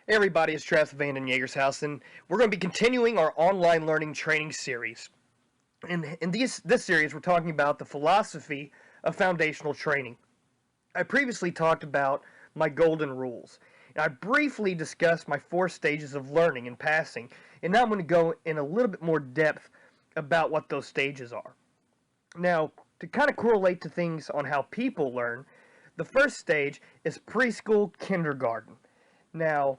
Hey everybody, it's Travis Vanden Jagershouse, and we're going to be continuing our online learning training series. In this series, we're talking about the philosophy of foundational training. I previously talked about my golden rules, and I briefly discussed my 4 stages of learning and passing, and now I'm going to go in a little bit more depth about what those stages are. Now, to kind of correlate to things on how people learn, the first stage is preschool kindergarten. Now,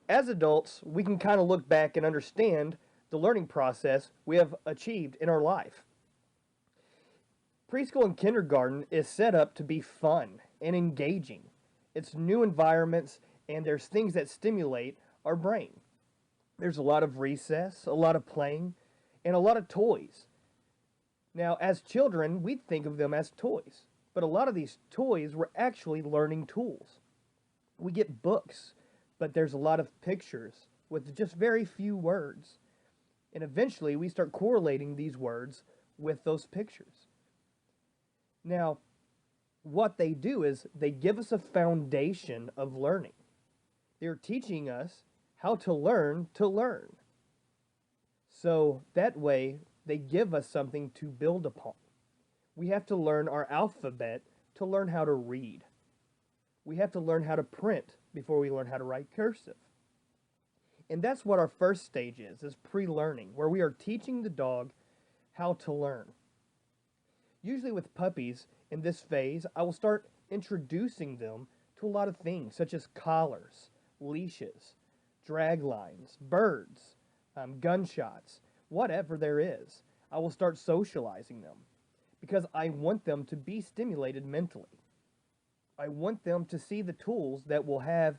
as adults, we can kind of look back and understand the learning process we have achieved in our life. Preschool and kindergarten is set up to be fun and engaging. It's new environments, and there's things that stimulate our brain. There's a lot of recess, a lot of playing, and a lot of toys. Now, as children, we think of them as toys, but a lot of these toys were actually learning tools. We get books, but there's a lot of pictures with just very few words. And eventually we start correlating these words with those pictures. Now, what they do is they give us a foundation of learning. They're teaching us how to learn to learn. So that way they give us something to build upon. We have to learn our alphabet to learn how to read. We have to learn how to print before we learn how to write cursive. And that's what our first stage is pre-learning, where we are teaching the dog how to learn. Usually with puppies in this phase, I will start introducing them to a lot of things, such as collars, leashes, drag lines, birds, gunshots, whatever there is. I will start socializing them because I want them to be stimulated mentally. I want them to see the tools that will have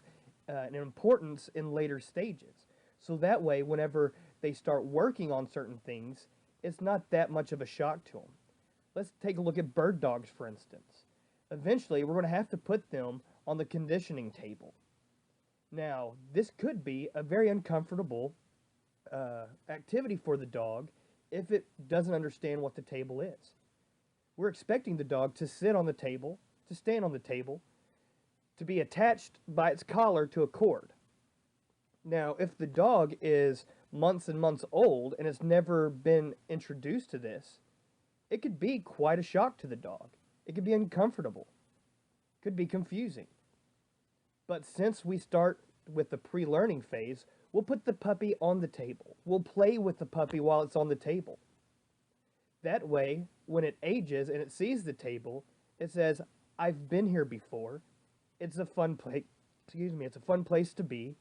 an importance in later stages. So that way, whenever they start working on certain things, it's not that much of a shock to them. Let's take a look at bird dogs, for instance. Eventually, we're going to have to put them on the conditioning table. Now, this could be a very uncomfortable activity for the dog if it doesn't understand what the table is. We're expecting the dog to sit on the table, to stand on the table, to be attached by its collar to a cord. Now, if the dog is months and months old and has never been introduced to this, it could be quite a shock to the dog. It could be uncomfortable. It could be confusing. But since we start with the pre-learning phase, we'll put the puppy on the table. We'll play with the puppy while it's on the table. That way, when it ages and it sees the table, it says, I've been here before. It's a fun place. It's a fun place to be,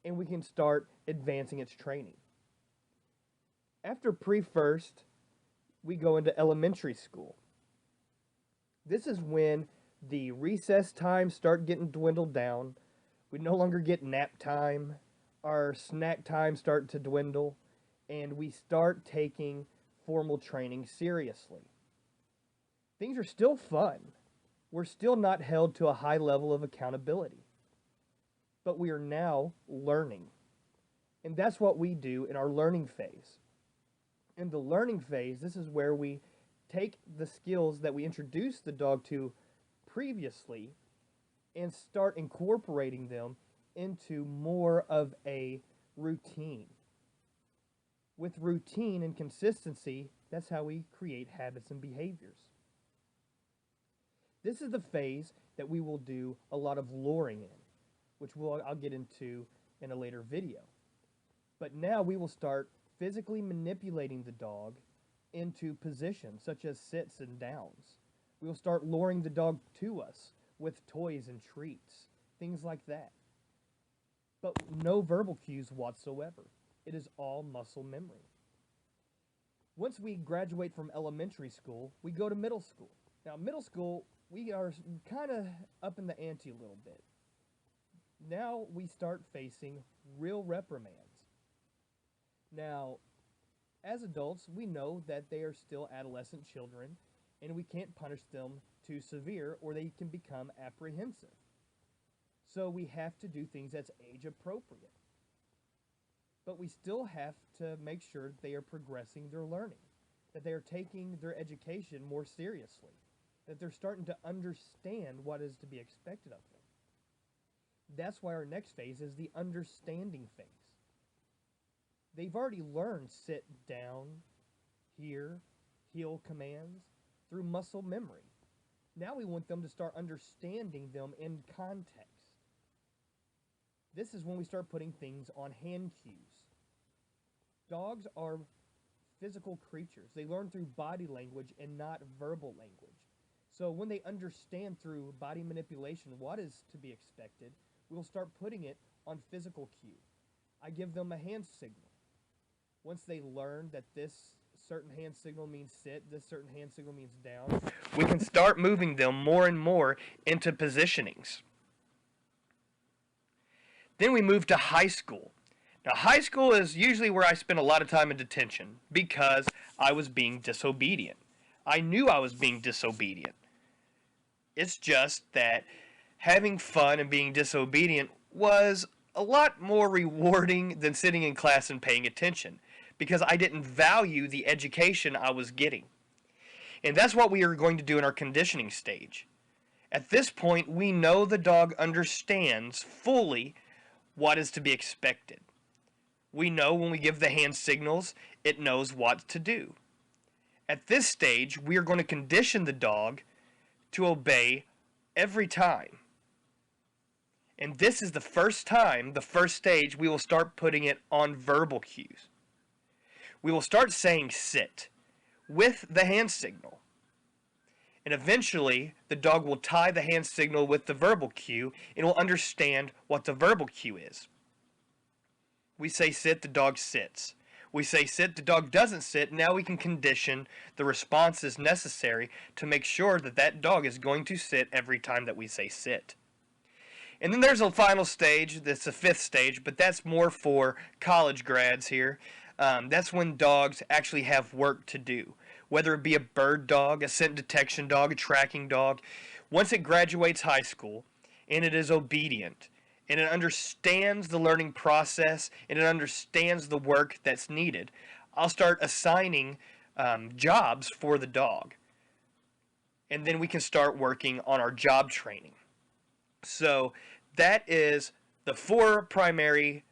and we can start advancing its training. After pre-first, we go into elementary school. This is when the recess times start getting dwindled down. We no longer get nap time. Our snack time start to dwindle, and we start taking formal training seriously. Things are still fun. We're still not held to a high level of accountability. But we are now learning. And that's what we do in our learning phase. In the learning phase, this is where we take the skills that we introduced the dog to previously and start incorporating them into more of a routine. With routine and consistency, that's how we create habits and behaviors. This is the phase that we will do a lot of luring in, which I'll get into in a later video. But now we will start physically manipulating the dog into positions such as sits and downs. We will start luring the dog to us with toys and treats, things like that. But no verbal cues whatsoever. It is all muscle memory. Once we graduate from elementary school, we go to middle school. Now, middle school, we are kind of up in the ante a little bit. Now we start facing real reprimands. Now, as adults, we know that they are still adolescent children, and we can't punish them too severe or they can become apprehensive. So we have to do things that's age appropriate. But we still have to make sure that they are progressing their learning, that they are taking their education more seriously, that they're starting to understand what is to be expected of them. That's why our next phase is the understanding phase. They've already learned sit down, hear, heel commands through muscle memory. Now we want them to start understanding them in context. This is when we start putting things on hand cues. Dogs are physical creatures. They learn through body language and not verbal language. So when they understand through body manipulation what is to be expected, we'll start putting it on physical cue. I give them a hand signal. Once they learn that this certain hand signal means sit, this certain hand signal means down, we can start moving them more and more into positionings. Then we move to high school. Now, high school is usually where I spend a lot of time in detention because I was being disobedient. I knew I was being disobedient. It's just that having fun and being disobedient was a lot more rewarding than sitting in class and paying attention because I didn't value the education I was getting. And that's what we are going to do in our conditioning stage. At this point, we know the dog understands fully what is to be expected. We know when we give the hand signals, it knows what to do. At this stage, we are going to condition the dog to obey every time. And this is the first time, the first stage, we will start putting it on verbal cues. We will start saying sit with the hand signal. And eventually, the dog will tie the hand signal with the verbal cue and will understand what the verbal cue is. We say sit, the dog sits. We say sit, the dog doesn't sit. Now we can condition the responses necessary to make sure that that dog is going to sit every time that we say sit. And then there's a final stage, that's the fifth stage, but that's more for college grads here. That's when dogs actually have work to do. Whether it be a bird dog, a scent detection dog, a tracking dog. Once it graduates high school and it is obedient, and it understands the learning process, and it understands the work that's needed, I'll start assigning jobs for the dog. And then we can start working on our job training. So that is the four primary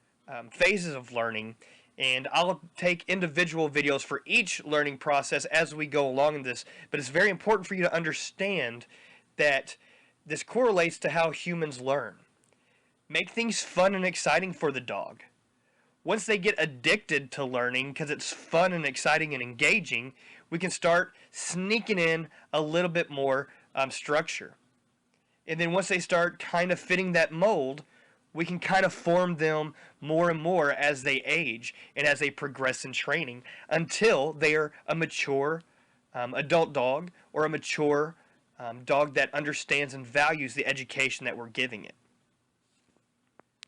phases of learning, and I'll take individual videos for each learning process as we go along in this, but it's very important for you to understand that this correlates to how humans learn. Make things fun and exciting for the dog. Once they get addicted to learning because it's fun and exciting and engaging, we can start sneaking in a little bit more structure. And then once they start kind of fitting that mold, we can kind of form them more and more as they age and as they progress in training until they are a mature adult dog or a mature dog that understands and values the education that we're giving it.